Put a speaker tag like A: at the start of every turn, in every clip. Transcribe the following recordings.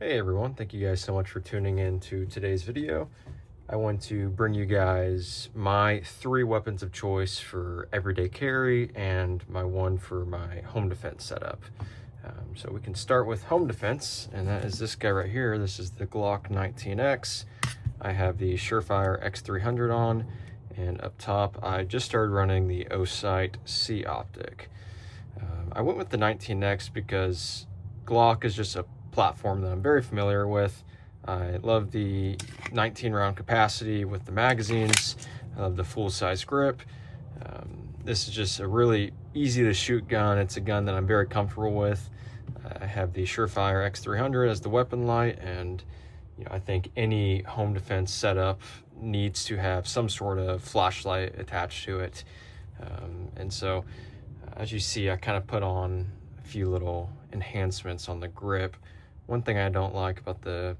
A: Hey everyone, thank you guys so much for tuning in to today's video. I want to bring you guys my 3 weapons of choice for everyday carry and my one for my home defense setup. So we can start with home defense, and that is this guy right here. This is the Glock 19X. I have the Surefire X300 on, and up top I just started running the O-Sight C optic. I went with the 19X because Glock is just a platform that I'm very familiar with. I love the 19 round capacity with the magazines. I love the full size grip. This is just a really easy to shoot gun. It's a gun that I'm very comfortable with. I have the Surefire X300 as the weapon light, and I think any home defense setup needs to have some sort of flashlight attached to it. And so as you see, I kind of put on a few little enhancements on the grip. One thing I don't like about the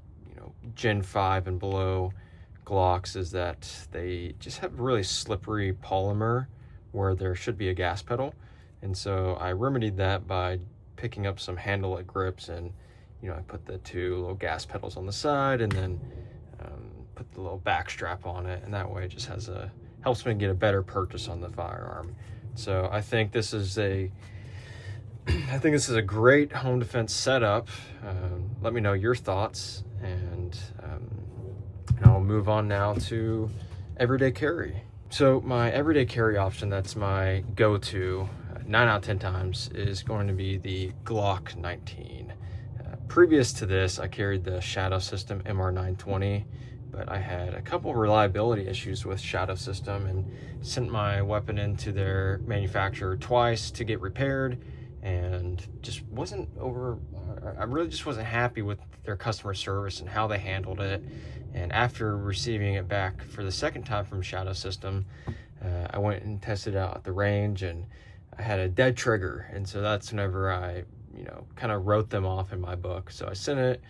A: Gen 5 and below Glocks is that they just have really slippery polymer where there should be a gas pedal. And so I remedied that by picking up some handle-it grips, and I put the 2 little gas pedals on the side, and then put the little back strap on it, and that way it just helps me get a better purchase on the firearm. So I think this is a great home defense setup. Let me know your thoughts, and I'll move on now to everyday carry. So my everyday carry option, that's my go-to 9 out of 10 times, is going to be the Glock 19. Previous to this, I carried the Shadow System MR920, but I had a couple reliability issues with Shadow System and sent my weapon into their manufacturer twice to get repaired, and I really just wasn't happy with their customer service and how they handled it. And after receiving it back for the second time from Shadow System, I went and tested it out at the range, and I had a dead trigger. And so that's whenever I kind of wrote them off in my book. So I sent it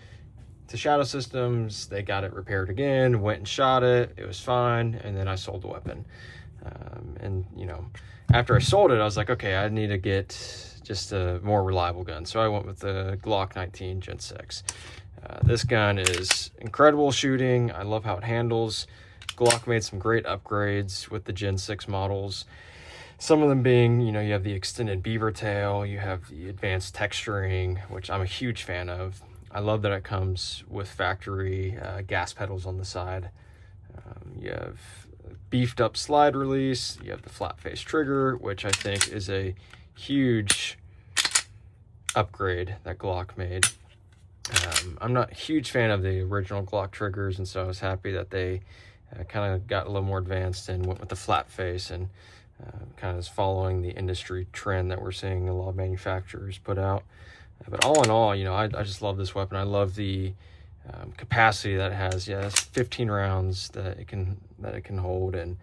A: to Shadow Systems, they got it repaired again, went and shot it, it was fine, and then I sold the weapon. And after I sold it, I was like, okay, I need to get just a more reliable gun. So I went with the Glock 19 Gen 6. This gun is incredible shooting. I love how it handles. Glock made some great upgrades with the Gen 6 models. Some of them being, you have the extended beaver tail, you have the advanced texturing, which I'm a huge fan of. I love that it comes with factory gas pedals on the side. You have beefed up slide release, you have the flat face trigger, which I think is a huge upgrade that Glock made. I'm not a huge fan of the original Glock triggers, and so I was happy that they kind of got a little more advanced and went with the flat face, and kind of is following the industry trend that we're seeing a lot of manufacturers put out. But all in all, I just love this weapon. I love the capacity that it has. Yeah, it's 15 rounds that it can hold, and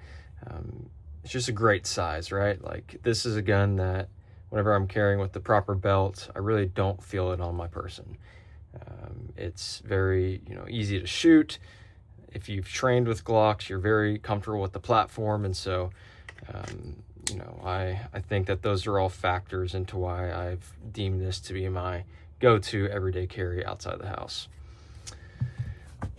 A: it's just a great size, right? Like, this is a gun that whenever I'm carrying with the proper belt, I really don't feel it on my person. It's very easy to shoot. If you've trained with Glocks, you're very comfortable with the platform, and so I think that those are all factors into why I've deemed this to be my go-to everyday carry outside the house.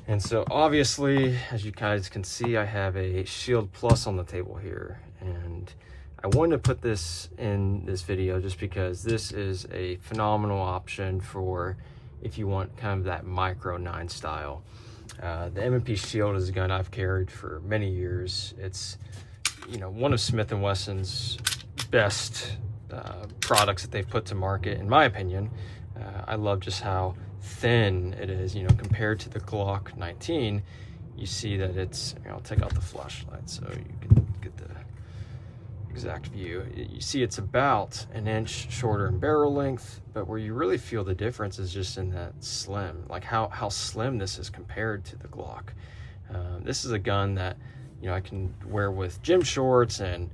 A: And so obviously, as you guys can see, I have a Shield Plus on the table here, and I wanted to put this in this video just because this is a phenomenal option for if you want kind of that micro 9 style. The M&P Shield is a gun I've carried for many years. It's one of Smith & Wesson's best products that they've put to market, in my opinion. I love just how thin it is, compared to the Glock 19. You see that it's, I'll take out the flashlight so you can get the exact view. You see it's about an inch shorter in barrel length, but where you really feel the difference is just in that slim, like how slim this is compared to the Glock. This is a gun that I can wear with gym shorts, and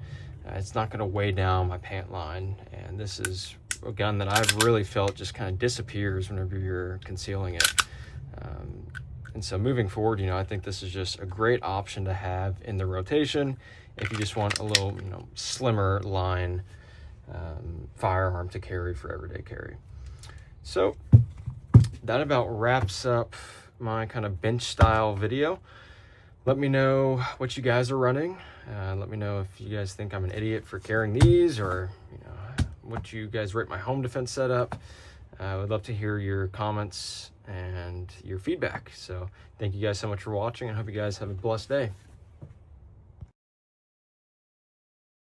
A: it's not going to weigh down my pant line. And this is a gun that I've really felt just kind of disappears whenever you're concealing it. And so moving forward, I think this is just a great option to have in the rotation if you just want a little, slimmer line firearm to carry for everyday carry. So that about wraps up my kind of bench style video. Let me know what you guys are running. Let me know if you guys think I'm an idiot for carrying these, or what you guys rate my home defense setup. I would love to hear your comments and your feedback. So thank you guys so much for watching, and hope you guys have a blessed day.